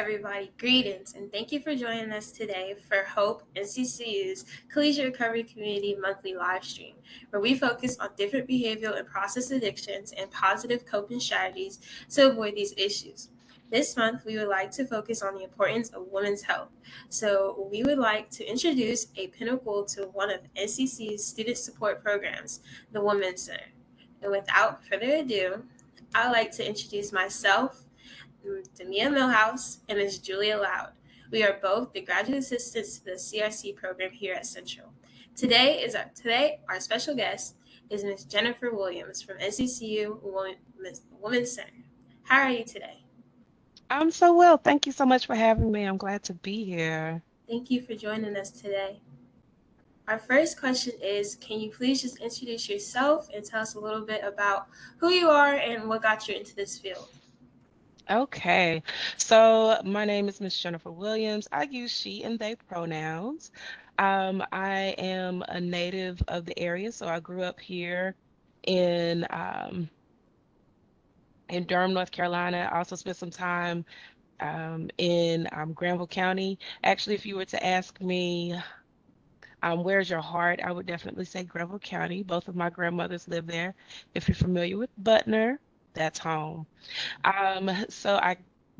everybody. Greetings, and thank you for joining us today for Hope NCCU's Collegiate Recovery Community Monthly Livestream, where we focus on different behavioral and process addictions and positive coping strategies to avoid these issues. This month, we would like to focus on the importance of women's health. So, we would like to introduce a pinnacle to one of NCC's student support programs, the Women's Center. And without further ado, I'd like to introduce myself, Demia Millhouse, and Ms. Julia Loud. We are both the graduate assistants to the CRC program here at Central. Today our special guest is Ms. Jennifer Williams from NCCU Women's Center. How are you today? I'm so well. Thank you so much for having me. I'm glad to be here. Thank you for joining us today. Our first question is, can you please just introduce yourself and tell us a little bit about who you are and what got you into this field? Okay, so my name is Miss Jennifer Williams. I use she and they pronouns. I am a native of the area, so I grew up here in um, in Durham, North Carolina. I also spent some time in Granville County. Actually, if you were to ask me, where's your heart? I would definitely say Granville County. Both of my grandmothers live there. If you're familiar with Butner, that's home. So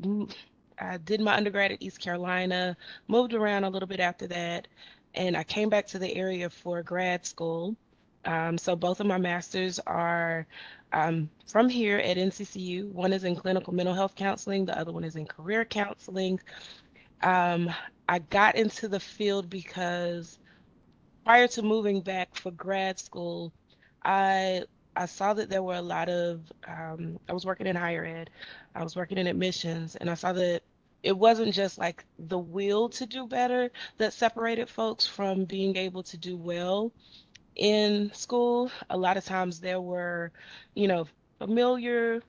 mm, I did my undergrad at East Carolina, moved around a little bit after that, and I came back to the area for grad school. So both of my masters are from here at NCCU. One is in clinical mental health counseling, the other one is in career counseling. Um, I got into the field because prior to moving back for grad school, I I saw that there were a lot of I was working in higher ed, I was working in admissions, and I saw that it wasn't just like the will to do better that separated folks from being able to do well in school. A lot of times there were, you know, familiar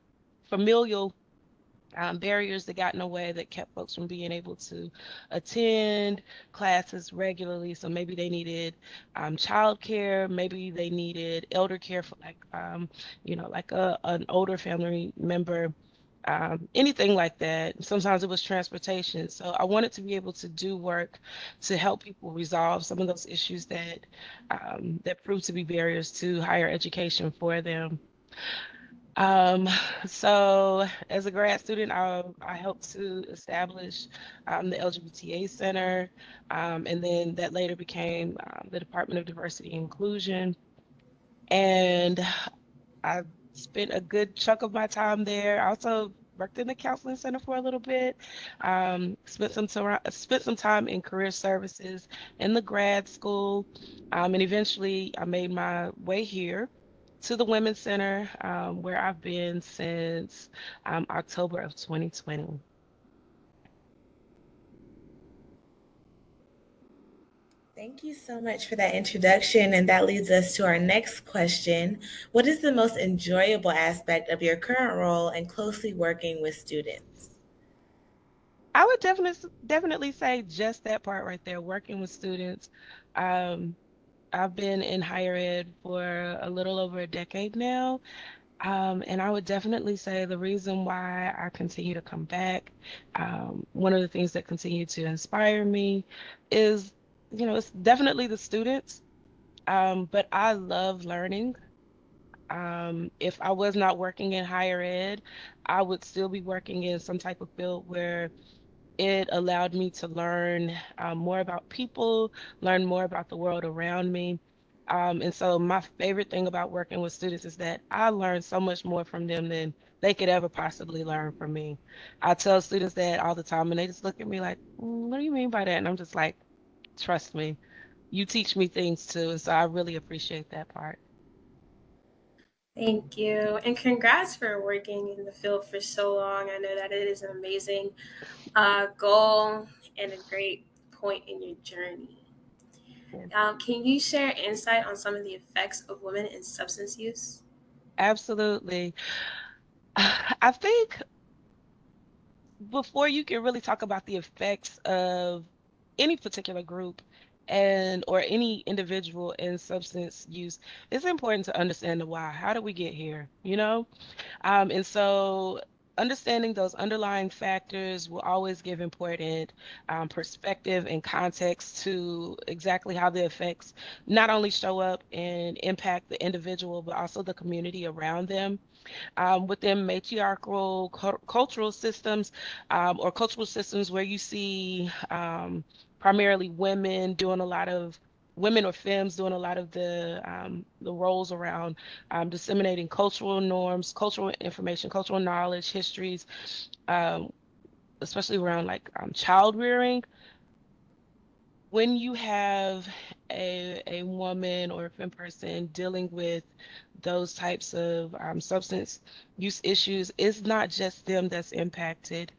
familial barriers that got in the way that kept folks from being able to attend classes regularly. So maybe they needed childcare, maybe they needed elder care for like an older family member, anything like that. Sometimes it was transportation. So I wanted to be able to do work to help people resolve some of those issues that proved to be barriers to higher education for them. Um, so as a grad student, I helped to establish the LGBTA Center, and then that later became the Department of Diversity and Inclusion. And I spent a good chunk of my time there. I also worked in the counseling center for a little bit. Spent some time in career services in the grad school, and eventually I made my way here to the Women's Center, where I've been since October of 2020. Thank you so much for that introduction. And that leads us to our next question. What is the most enjoyable aspect of your current role and closely working with students? I would definitely say just that part right there, working with students. Um, I've been in higher ed for a little over a decade now. And I would definitely say the reason why I continue to come back, one of the things that continue to inspire me is, it's definitely the students. But I love learning. If I was not working in higher ed, I would still be working in some type of field where it allowed me to learn more about people, learn more about the world around me. And so my favorite thing about working with students is that I learn so much more from them than they could ever possibly learn from me. I tell students that all the time, and they just look at me like, what do you mean by that? And I'm just like, trust me, you teach me things too. And so I really appreciate that part. Thank you. And congrats for working in the field for so long. I know that it is an amazing goal and a great point in your journey. Yeah, Can you share insight on some of the effects of women in substance use? absolutely. I think before you can really talk about the effects of any particular group and or any individual in substance use, it's important to understand the why. How did we get here? And so understanding those underlying factors will always give important perspective and context to exactly how the effects not only show up and impact the individual, but also the community around them. Within matriarchal cultural systems, or cultural systems where you see primarily women or femmes doing a lot of the roles around disseminating cultural norms, cultural information, cultural knowledge, histories, um, especially around like child rearing. When you have a woman or a femme person dealing with those types of substance use issues, it's not just them that's impacted.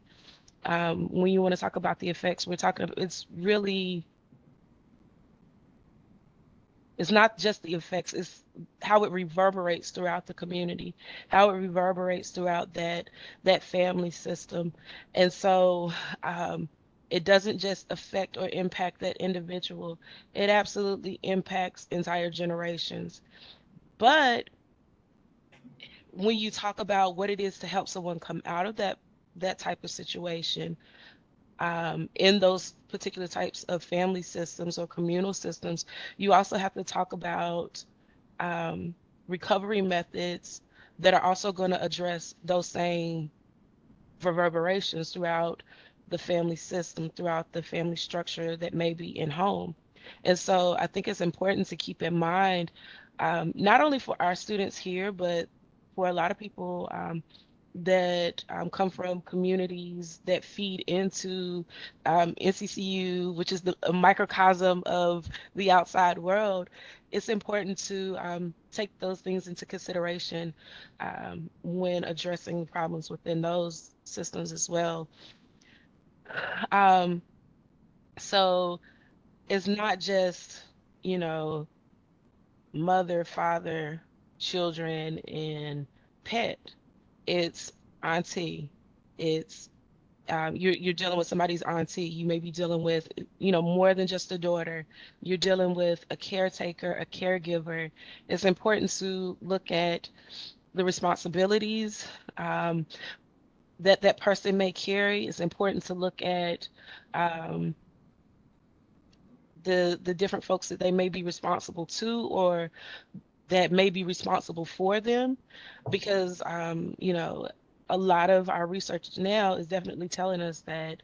When you want to talk about the effects, we're talking about it's not just the effects, it's how it reverberates throughout the community, how it reverberates throughout that family system. And so it doesn't just affect or impact that individual, it absolutely impacts entire generations. But when you talk about what it is to help someone come out of that type of situation, in those particular types of family systems or communal systems, you also have to talk about um, recovery methods that are also going to address those same reverberations throughout the family system, throughout the family structure that may be in home. And so I think it's important to keep in mind, not only for our students here, but for a lot of people that come from communities that feed into NCCU, which is a microcosm of the outside world. It's important to take those things into consideration when addressing problems within those systems as well. Um, so it's not just, you know, mother, father, children, and pet. It's auntie. It's you're dealing with somebody's auntie. You may be dealing with, more than just a daughter. You're dealing with a caretaker, a caregiver. It's important to look at the responsibilities that that person may carry. It's important to look at um, the different folks that they may be responsible to, or that may be responsible for them, because a lot of our research now is definitely telling us that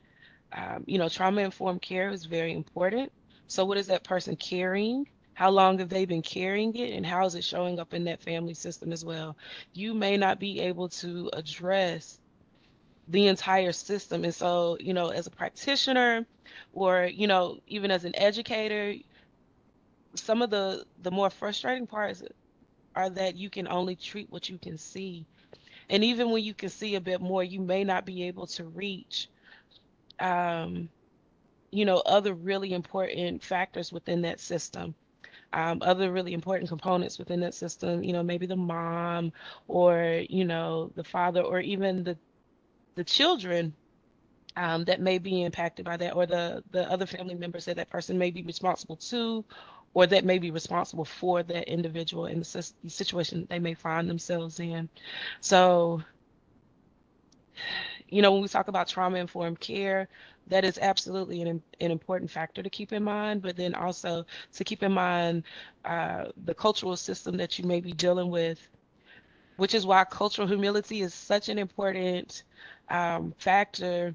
trauma-informed care is very important. So what is that person carrying? How long have they been carrying it, and how is it showing up in that family system as well? You may not be able to address the entire system. And so, as a practitioner, or, even as an educator, some of the more frustrating parts are that you can only treat what you can see. And even when you can see a bit more, you may not be able to reach um, other really important factors within that system, other really important components within that system, maybe the mom, or, the father, or even the children that may be impacted by that, or the other family members that that person may be responsible to, or that may be responsible for that individual in the situation that they may find themselves in. So, when we talk about trauma-informed care, that is absolutely an important factor to keep in mind, but then also to keep in mind the cultural system that you may be dealing with, which is why cultural humility is such an important factor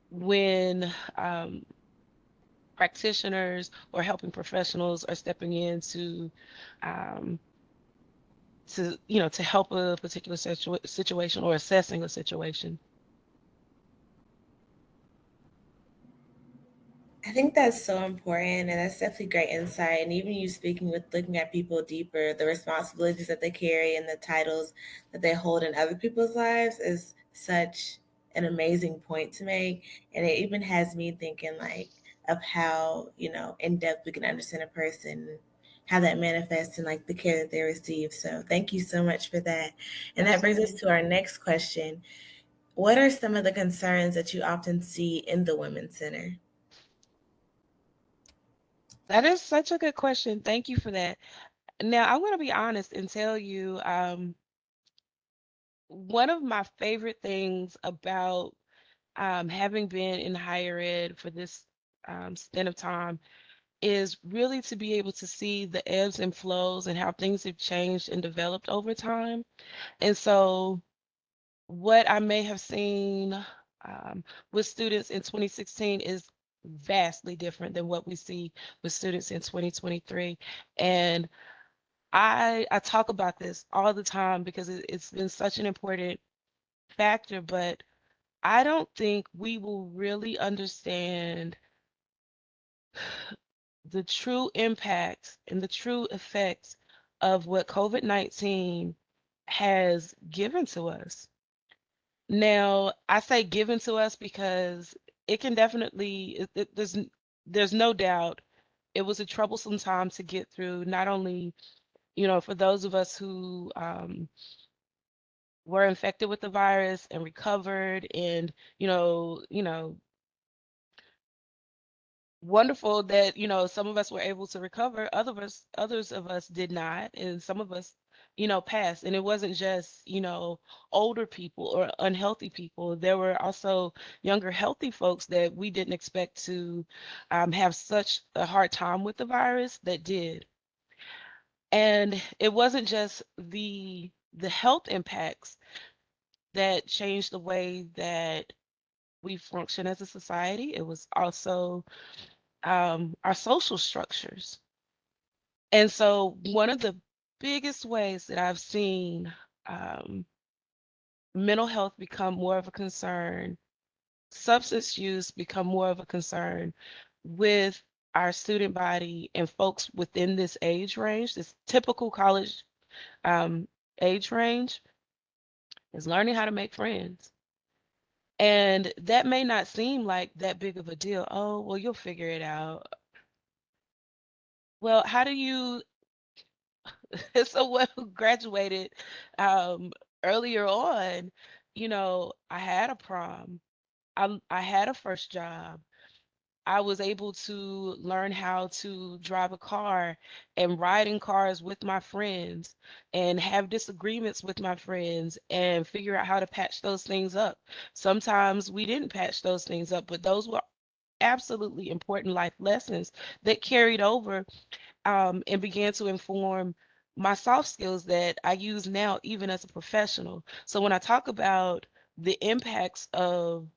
when practitioners or helping professionals are stepping in um, to help a particular situation, or assessing a situation. I think that's so important, and that's definitely great insight. And even you speaking with looking at people deeper, the responsibilities that they carry and the titles that they hold in other people's lives is such an amazing point to make. And it even has me thinking like of how, in depth we can understand a person, how that manifests in like the care that they receive. So thank you so much for that. And that brings us Absolutely. to our next question. What are some of the concerns that you often see in the Women's Center? That is such a good question. Thank you for that. Now, I'm going to be honest and tell you, one of my favorite things about having been in higher ed for this stint of time is really to be able to see the ebbs and flows and how things have changed and developed over time. And so, what I may have seen with students in 2016 is vastly different than what we see with students in 2023. And I talk about this all the time because it's been such an important factor, but I don't think we will really understand the true impacts and the true effects of what COVID-19 has given to us. Now, I say given to us because it can definitely, there's no doubt it was a troublesome time to get through, not only, for those of us who were infected with the virus and recovered and, wonderful that some of us were able to recover, others of us did not, and some of us passed. And it wasn't just older people or unhealthy people. There were also younger healthy folks that we didn't expect to have such a hard time with the virus that did. And it wasn't just the health impacts that changed the way that we function as a society. It was also our social structures. And so, one of the biggest ways that I've seen um, mental health become more of a concern, substance use become more of a concern with our student body and folks within this age range, this typical college um, age range, is learning how to make friends. And that may not seem like that big of a deal. Oh, well, you'll figure it out. Well, how do you someone who graduated um, earlier on, I had a prom. I had a first job. I was able to learn how to drive a car and ride in cars with my friends and have disagreements with my friends and figure out how to patch those things up. Sometimes we didn't patch those things up, but those were absolutely important life lessons that carried over and began to inform my soft skills that I use now, even as a professional. So when I talk about the impacts of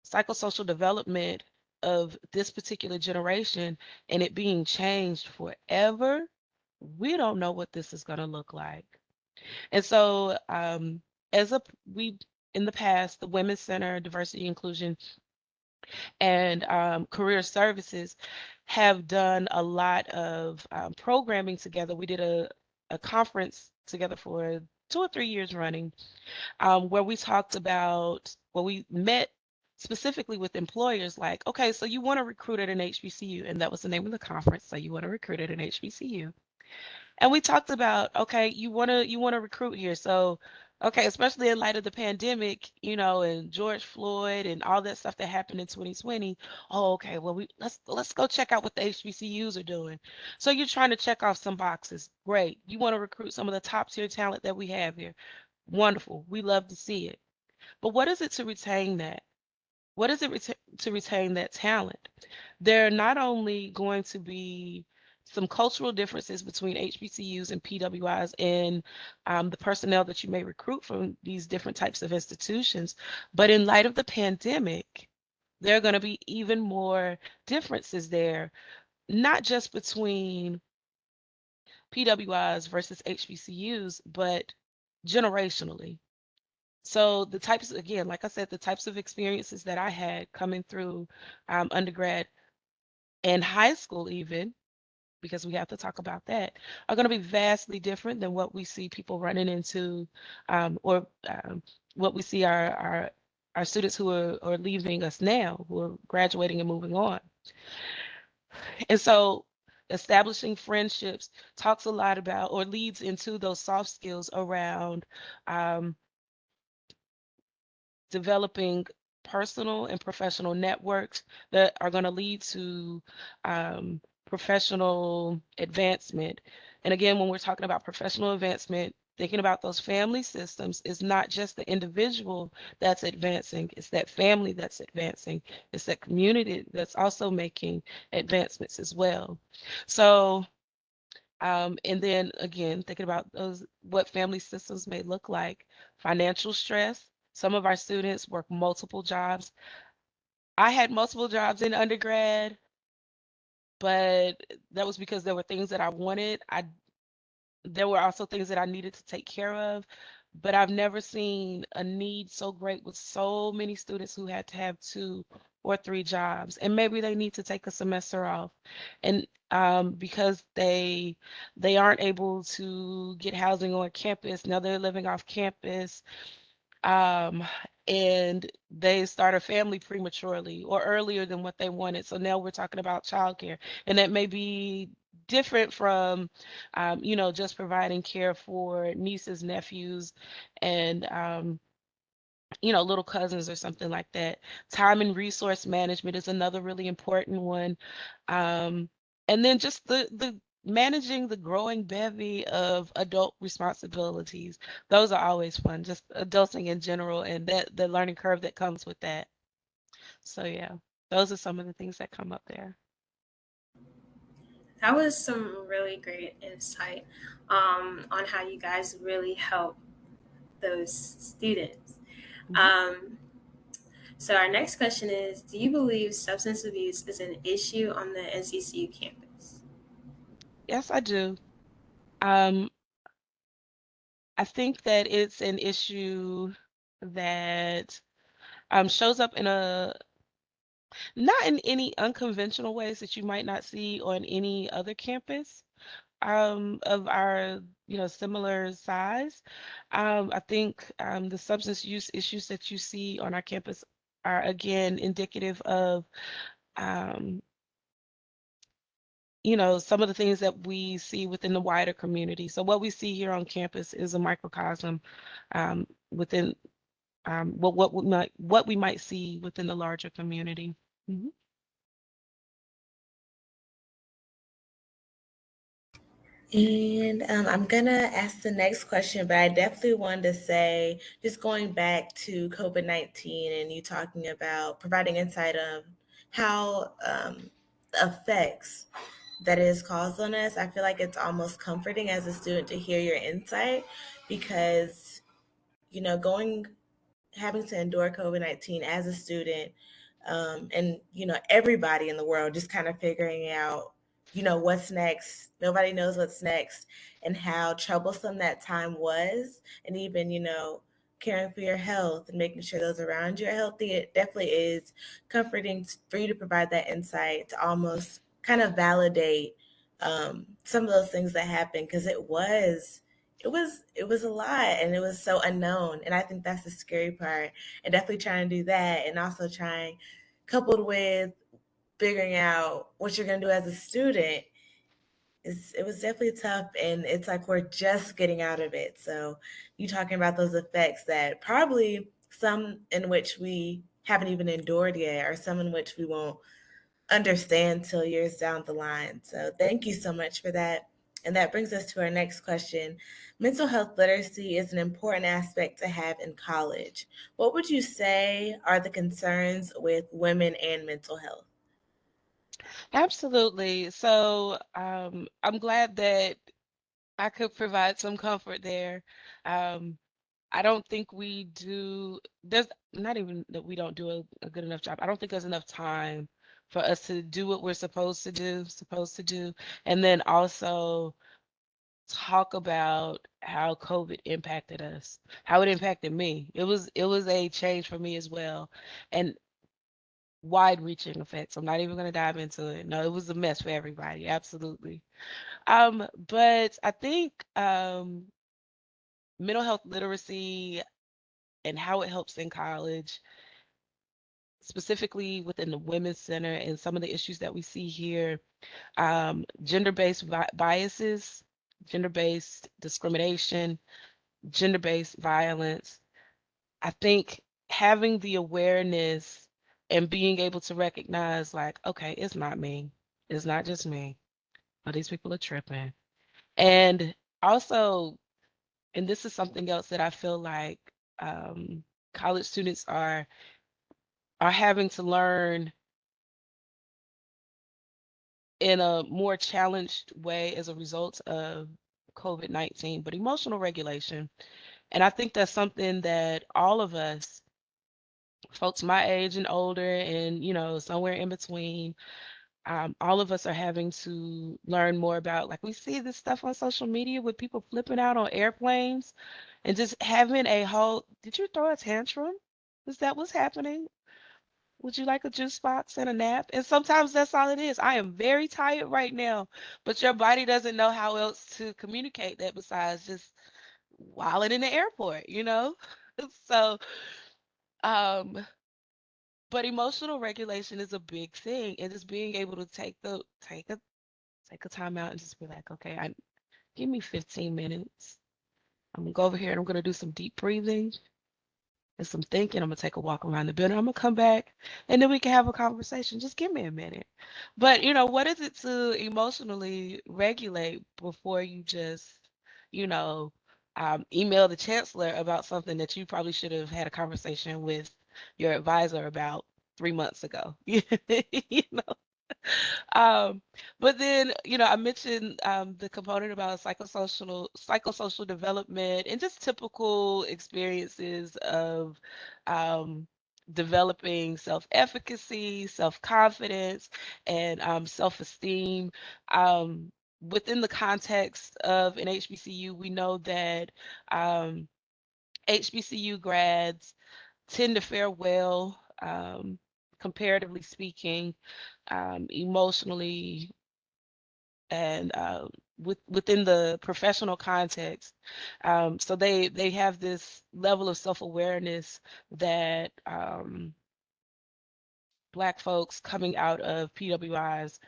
psychosocial development of this particular generation and it being changed forever, we don't know what this is going to look like. And so, as a we in the past, the Women's Center, Diversity Inclusion and career services have done a lot of programming together. We did a conference together for 2 or 3 years running, where we talked about, well, we met specifically with employers like, okay, so you want to recruit at an HBCU, and that was the name of the conference. So you want to recruit at an HBCU. And we talked about, okay, you want to recruit here. So, okay, especially in light of the pandemic, and George Floyd and all that stuff that happened in 2020. Oh, okay, well, let's go check out what the HBCUs are doing. So you're trying to check off some boxes. Great. You want to recruit some of the top tier talent that we have here. Wonderful. We love to see it. But what is it to retain that? What is it to retain that talent? There are not only going to be some cultural differences between HBCUs and PWIs and the personnel that you may recruit from these different types of institutions, but in light of the pandemic, there are going to be even more differences there, not just between PWIs versus HBCUs, but generationally. So the types, again, like I said, the types of experiences that I had coming through undergrad and high school, even because we have to talk about that, are going to be vastly different than what we see people running into, or what we see our students who are leaving us now, who are graduating and moving on. And so establishing friendships talks a lot about or leads into those soft skills around um, developing personal and professional networks that are going to lead to professional advancement. And again, when we're talking about professional advancement, thinking about those family systems, is not just the individual that's advancing, it's that family that's advancing, it's that community that's also making advancements as well. So, and then again, thinking about those, what family systems may look like, financial stress. Some of our students work multiple jobs. I had multiple jobs in undergrad, but that was because there were things that I wanted. There were also things that I needed to take care of, but I've never seen a need so great with so many students who had to have 2 or 3 jobs, and maybe they need to take a semester off, and because they aren't able to get housing on campus. Now they're living off campus, um, and they start a family prematurely or earlier than what they wanted. So now we're talking about childcare, and that may be different from, just providing care for nieces, nephews, and little cousins or something like that. Time and resource management is another really important one. Um, and then just the managing the growing bevy of adult responsibilities. Those are always fun, just adulting in general and that the learning curve that comes with that. So yeah, those are some of the things that come up there. That was some really great insight on how you guys really help those students. Mhm. Um, so, our next question is: do you believe substance abuse is an issue on the NCCU campus? Yes, I do. Um, I think that it's an issue that shows up in a not in any unconventional ways that you might not see on any other campus of our, similar size. I think the substance use issues that you see on our campus are again indicative of, um, some of the things that we see within the wider community. So what we see here on campus is a microcosm within what we might see within the larger community. Mhm. And I'm gonna ask the next question, but I definitely wanted to say, just going back to COVID-19 and you talking about providing insight of how the effects that it has caused on us. I feel like it's almost comforting as a student to hear your insight because, going having to endure COVID-19 as a student, and everybody in the world just kind of figuring out, what's next. Nobody knows what's next, and how troublesome that time was, and even caring for your health and making sure those around you are healthy. It definitely is comforting for you to provide that insight to almost kind of validate some of those things that happened because it was a lot and it was so unknown, and I think that's the scary part, and definitely trying to do that and also trying coupled with figuring out what you're going to do as a student it was definitely tough, and it's like we're just getting out of it. So you talking about those effects that probably some in which we haven't even endured yet or some in which we won't understand till years down the line. So thank you so much for that. And that brings us to our next question. Mental health literacy is an important aspect to have in college. What would you say are the concerns with women and mental health? Absolutely. So I'm glad that I could provide some comfort there. Um, I don't think we do, there's not even that we don't do a good enough job. I don't think there's enough time for us to do what we're supposed to do, and then also talk about how COVID impacted us, how it impacted me. It was a change for me as well, and wide-reaching effects. I'm not even going to dive into it. No, it was a mess for everybody. Absolutely. But I think mental health literacy and how it helps in college, specifically within the Women's Center and some of the issues that we see here, gender-based biases, gender-based discrimination, gender-based violence. I think having the awareness and being able to recognize, like, okay, it's not me. It's not just me. Oh, these people are tripping. And also And this is something else that I feel like college students are having to learn in a more challenged way as a result of COVID-19, but emotional regulation. And I think that's something that all of us, folks my age and older, and somewhere in between, all of us are having to learn more about. Like, we see this stuff on social media with people flipping out on airplanes and just having a whole, did you throw a tantrum? Is that what's happening? Would you like a juice box and a nap? And sometimes that's all it is. I am very tired right now, but your body doesn't know how else to communicate that besides just wilding in the airport? So, um, but emotional regulation is a big thing, and just being able to take a time out and just be like, okay, give me 15 minutes. I'm gonna go over here and I'm gonna do some deep breathing and some thinking. I'm gonna take a walk around the building. I'm gonna come back and then we can have a conversation. Just give me a minute. But what is it to emotionally regulate before you just, you know, email the chancellor about something that you probably should have had a conversation with your advisor about 3 months ago? You know? Um, but then, I mentioned the component about psychosocial development and just typical experiences of um, developing self-efficacy, self-confidence, and self-esteem. Within the context of an HBCU, we know that um, HBCU grads tend to fare well, comparatively speaking, emotionally, and within the professional context. So they have this level of self-awareness that Black folks coming out of PWIs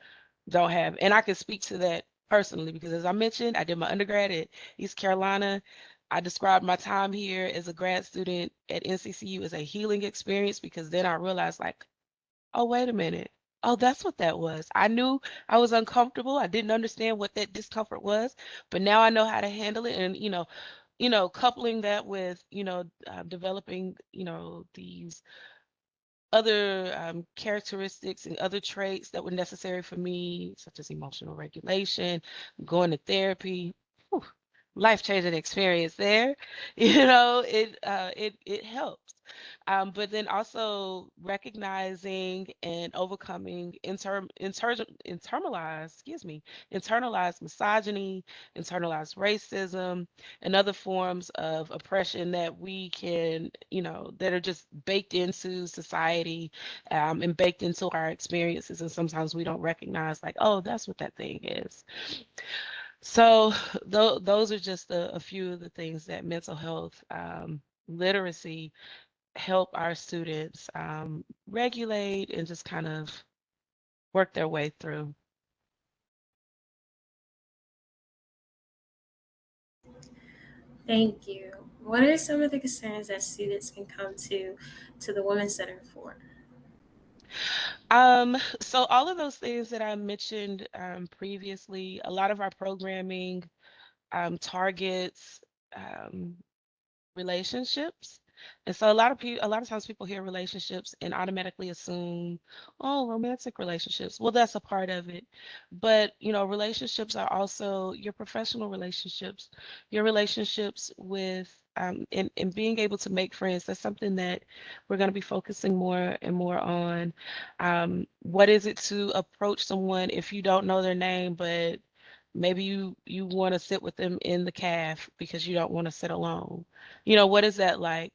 don't have. And I can speak to that personally because, as I mentioned, I did my undergrad at East Carolina. I described my time here as a grad student at NCCU as a healing experience because then I realized, like, oh, wait a minute. Oh, that's what that was. I knew I was uncomfortable. I didn't understand what that discomfort was, but now I know how to handle it. And coupling that with developing these other characteristics and other traits that were necessary for me, such as emotional regulation, going to therapy. Whew, life-changing experience there. It helps. But then also recognizing and overcoming internalized misogyny, internalized racism, and other forms of oppression that we can, that are just baked into society, and baked into our experiences. And sometimes we don't recognize, like, oh, that's what that thing is. So those are just a few of the things that mental health literacy help our students regulate and just kind of work their way through. Thank you. What are some of the concerns that students can come to the Women's Center for? So all of those things that I mentioned previously, a lot of our programming targets um, relationships. And so a lot of times people hear relationships and automatically assume, oh, romantic relationships. Well, that's a part of it. But, relationships are also your professional relationships, your relationships with and being able to make friends. That's something that we're going to be focusing more and more on. What is it to approach someone if you don't know their name, but maybe you want to sit with them in the calf because you don't want to sit alone? What is that like?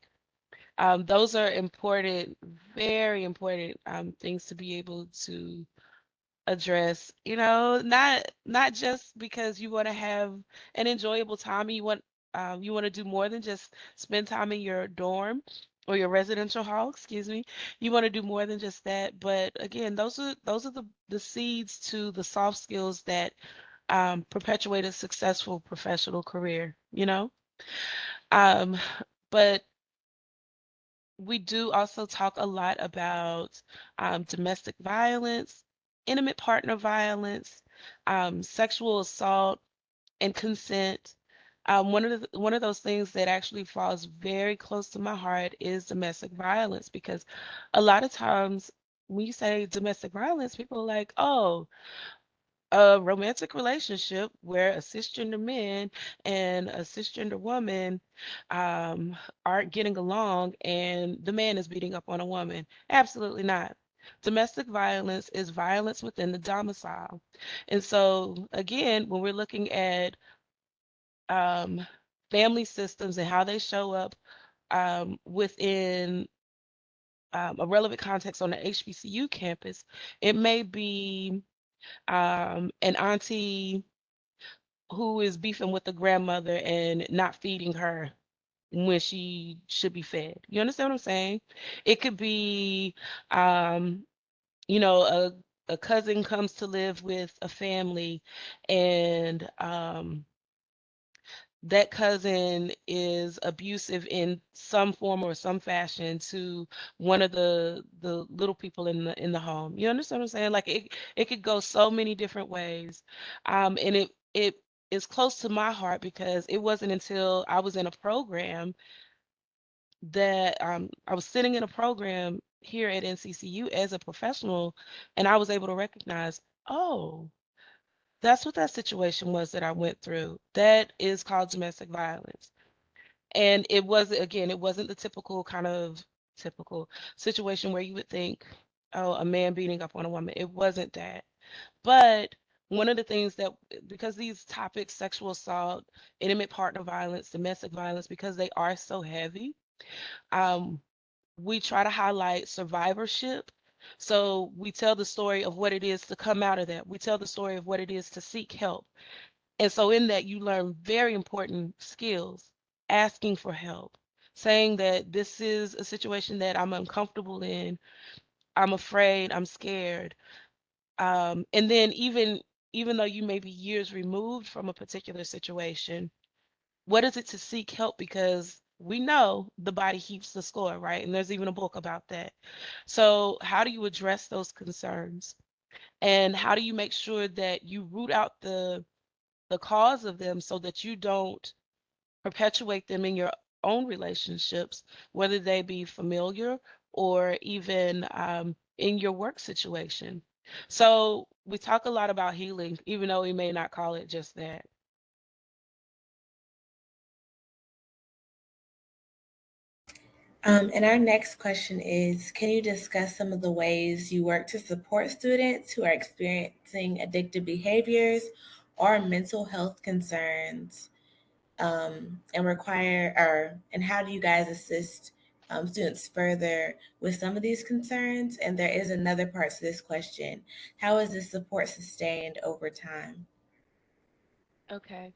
Those are important, very important things to be able to address. Not just because you want to have an enjoyable time. You want to do more than just spend time in your dorm or your residential hall. Excuse me. You want to do more than just that. But again, those are the seeds to the soft skills that perpetuate a successful professional career. Um, but we do also talk a lot about domestic violence, intimate partner violence, sexual assault, and consent. One of those things that actually falls very close to my heart is domestic violence, because a lot of times when you say domestic violence, people are like, oh, a romantic relationship where a cisgender man and a cisgender woman um, aren't getting along and the man is beating up on a woman. Absolutely not. Domestic violence is violence within the domicile. And so, again, when we're looking at um, family systems and how they show up within a relevant context on the HBCU campus, it may be an auntie who is beefing with the grandmother and not feeding her when she should be fed. You understand what I'm saying? It could be, um, you know, a cousin comes to live with a family, and that cousin is abusive in some form or some fashion to one of the little people in the home. You understand what I'm saying? Like it could go so many different ways. And it is close to my heart because it wasn't until I was in a program that I was sitting in a program here at NCCU as a professional, and I was able to recognize, oh, that's what that situation was that I went through. That is called domestic violence. And it was, again, it wasn't the typical situation where you would think, oh, a man beating up on a woman. It wasn't that. But one of the things that, because these topics, sexual assault, intimate partner violence, domestic violence, because they are so heavy, um, we try to highlight survivorship. So we tell the story of what it is to come out of that. We tell the story of what it is to seek help. And so in that, you learn very important skills, asking for help, saying that this is a situation that I'm uncomfortable in, I'm afraid, I'm scared. And then even though you may be years removed from a particular situation, what is it to seek help? Because we know the body keeps the score, right? And there's even a book about that. So how do you address those concerns? And how do you make sure that you root out the cause of them so that you don't perpetuate them in your own relationships, whether they be familiar or even in your work situation. So we talk a lot about healing, even though we may not call it just that. And our next question is, can you discuss some of the ways you work to support students who are experiencing addictive behaviors or mental health concerns, and how do you guys assist students further with some of these concerns? And there is another part to this question. How is this support sustained over time? Okay.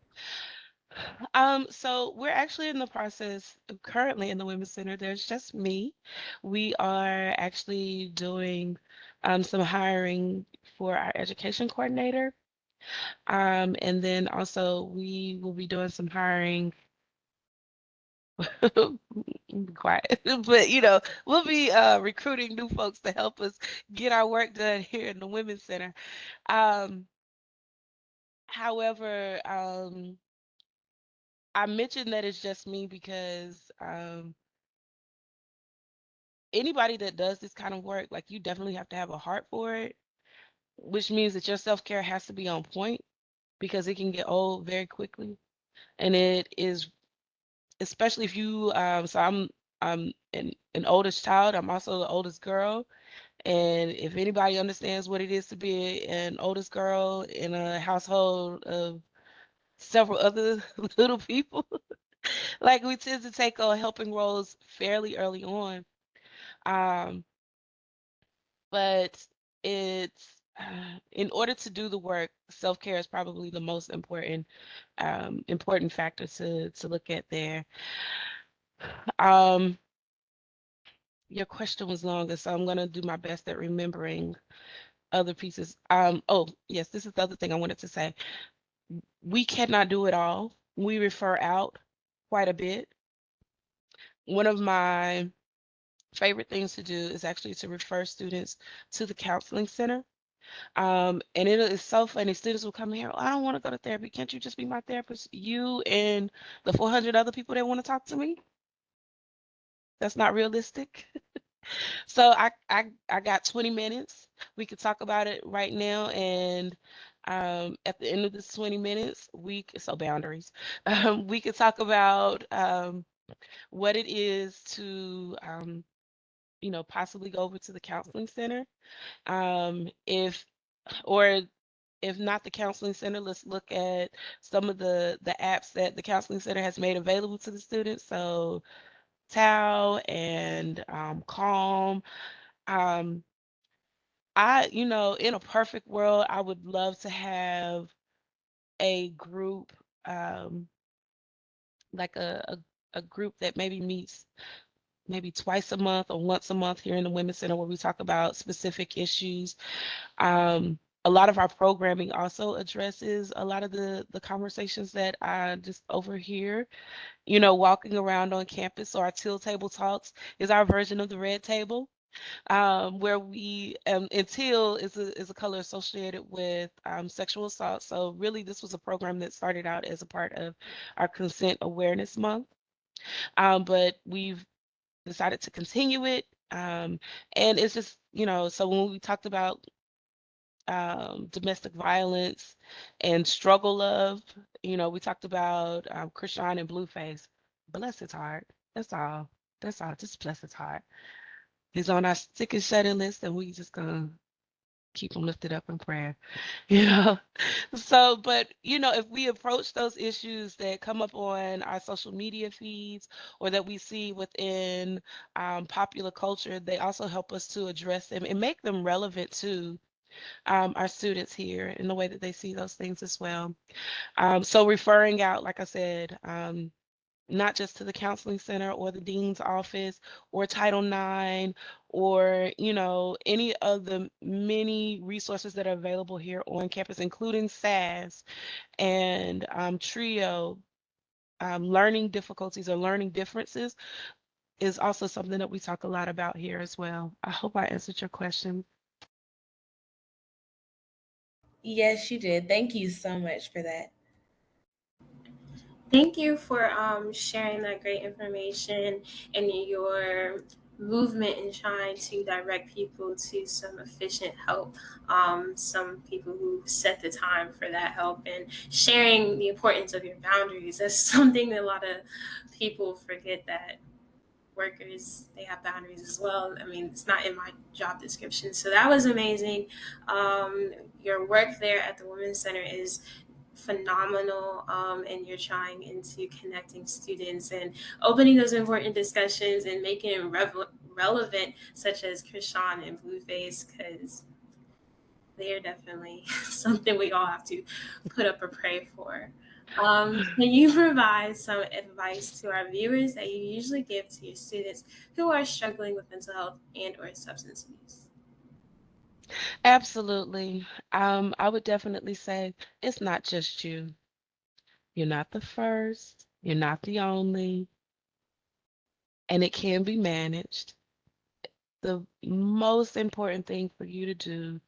So we're actually in the process currently in the Women's Center. There's just me. We are actually doing some hiring for our education coordinator. And then also we will be doing some hiring. Be quiet. But we'll be recruiting new folks to help us get our work done here in the Women's Center. Um, However, I mentioned that it's just me because anybody that does this kind of work, like you definitely have to have a heart for it, which means that your self-care has to be on point because it can get old very quickly. And it is, especially if you, so I'm an oldest child. I'm also the oldest girl. And if anybody understands what it is to be an oldest girl in a household of several other little people, like we tend to take on helping roles fairly early on. Um, but it's in order to do the work, self-care is probably the most important factor to look at there. Um, your question was longer, so I'm gonna do my best at remembering other pieces. Oh, yes, this is the other thing I wanted to say. We cannot do it all. We refer out quite a bit. One of my favorite things to do is actually to refer students to the counseling center. And it is so funny. Students will come here, "Oh, I don't want to go to therapy. Can't you just be my therapist? You and the 400 other people that want to talk to me? That's not realistic." So I got 20 minutes. We could talk about it right now, and at the end of this 20 minutes, so boundaries. We could talk about what it is to possibly go over to the counseling center. If or if not the counseling center, let's look at some of the apps that the counseling center has made available to the students. So Tao and Calm. Um, in a perfect world, I would love to have a group, um, like a group that maybe meets maybe twice a month or once a month here in the Women's Center where we talk about specific issues. A lot of our programming also addresses a lot of the conversations that I just overhear, walking around on campus. So our Teal Table Talks is our version of the Red Table, where we and teal is a color associated with sexual assault. So really, this was a program that started out as a part of our Consent Awareness Month, but we've decided to continue it. And it's just, so when we talked about domestic violence and struggle love, we talked about Krishan and Blueface. Bless his heart. That's all. That's all. Just bless his heart. He's on our sick and shut-in list, and we just gonna keep him lifted up in prayer, you know. So, but if we approach those issues that come up on our social media feeds or that we see within popular culture, they also help us to address them and make them relevant to our students here in the way that they see those things as well. So referring out, like I said, not just to the counseling center or the dean's office or Title IX or, any of the many resources that are available here on campus, including SAS and TRIO. Learning difficulties or learning differences is also something that we talk a lot about here as well. I hope I answered your question. Yes, you did. Thank you so much for that. Thank you for sharing that great information and your movement in trying to direct people to some efficient help. Some people who set the time for that help and sharing the importance of your boundaries. That's something that a lot of people forget, that workers, they have boundaries as well. I mean, it's not in my job description. So that was amazing. Your work there at the Women's Center is phenomenal, and you're trying into connecting students and opening those important discussions and making it relevant, such as Krishan and Blueface, because they are definitely something we all have to put up or pray for. Can you provide some advice to our viewers that you usually give to your students who are struggling with mental health and or substance abuse? Absolutely. I would definitely say it's not just you. You're not the first, you're not the only, and it can be managed. The most important thing for you to do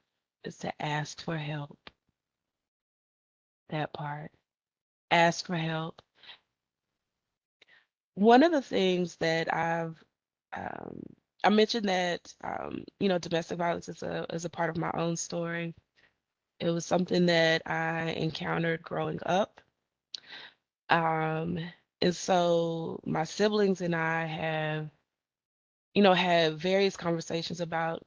is to ask for help. That part. Ask for help. One of the things that um, I mentioned that domestic violence is a part of my own story. It was something that I encountered growing up. Um, and so my siblings and I have, had various conversations about,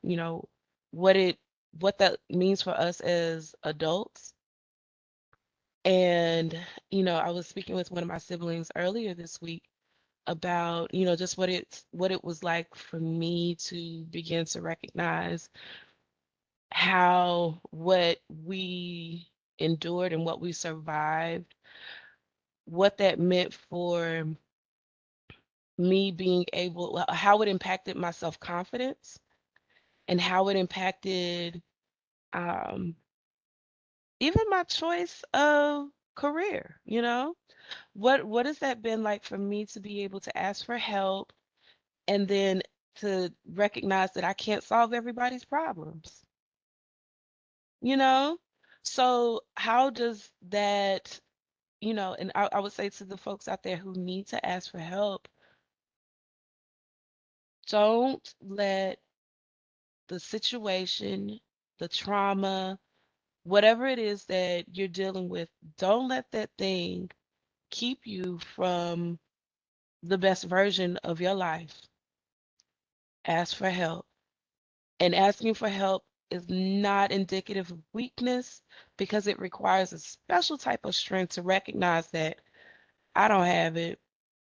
what it what that means for us as adults. And, I was speaking with one of my siblings earlier this week about, just what it was like for me to begin to recognize how what we endured and what we survived, what that meant for me being able, how it impacted my self-confidence and how it impacted um, even my choice of career, What has that been like for me to be able to ask for help and then to recognize that I can't solve everybody's problems? you know? So how does that, and I would say to the folks out there who need to ask for help, don't let the situation, the trauma, whatever it is that you're dealing with, don't let that thing keep you from the best version of your life. Ask for help. And asking for help is not indicative of weakness because it requires a special type of strength to recognize that I don't have it.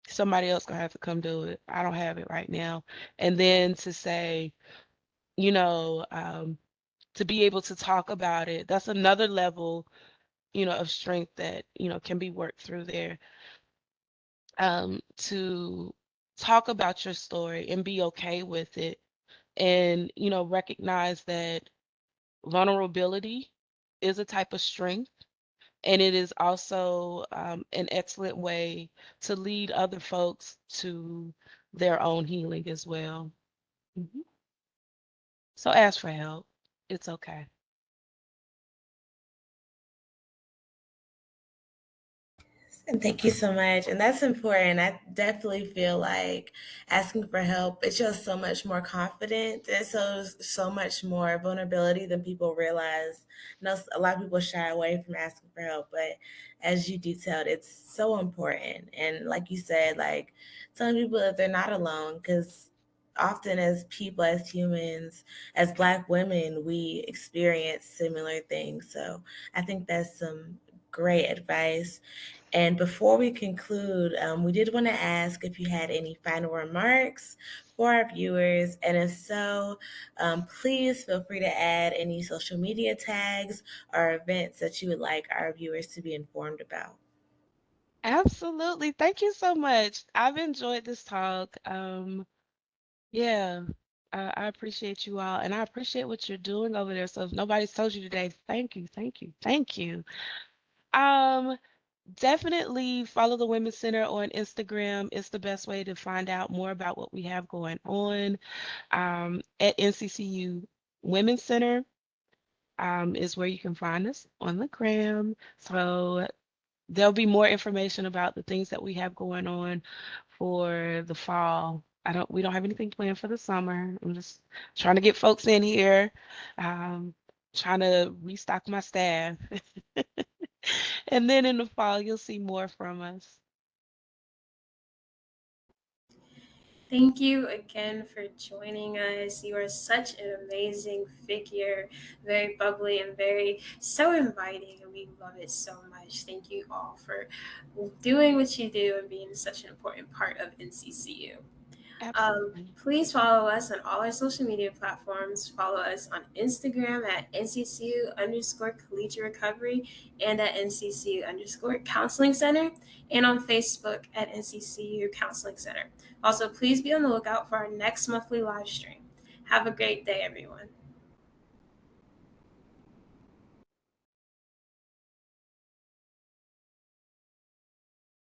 Somebody else gonna have to come do it. I don't have it right now. And then to say, you know, to be able to talk about it, that's another level, of strength that, can be worked through there. To talk about your story and be okay with it and, recognize that vulnerability is a type of strength, and it is also an excellent way to lead other folks to their own healing as well. Mhm. So ask for help. It's okay. And thank you so much. And that's important. I definitely feel like asking for help, it shows so much more confidence. It shows so much more vulnerability than people realize. I know a lot of people shy away from asking for help, but as you detailed, it's so important. And like you said, like telling people that they're not alone, because often as people, as humans, as Black women, we experience similar things. So I think that's some great advice. And before we conclude, we did want to ask if you had any final remarks for our viewers. And if so, please feel free to add any social media tags or events that you would like our viewers to be informed about. Absolutely. Thank you so much. I've enjoyed this talk. Yeah, I appreciate you all, and I appreciate what you're doing over there. So if nobody's told you today, thank you, thank you, thank you. Um, Definitely follow the Women's Center on Instagram. It's the best way to find out more about what we have going on. At NCCU Women's Center is where you can find us on the gram. So there'll be more information about the things that we have going on for the fall. We don't have anything planned for the summer. I'm just trying to get folks in here, um, trying to restock my staff. And then in the fall, you'll see more from us. Thank you again for joining us. You are such an amazing figure, very bubbly and very so inviting, and we love it so much. Thank you all for doing what you do and being such an important part of NCCU. Absolutely. Please follow us on all our social media platforms. Follow us on Instagram at NCCU underscore collegiate recovery and at NCCU underscore counseling center, and on Facebook at NCCU Counseling Center. Also, please be on the lookout for our next monthly live stream. Have a great day, everyone.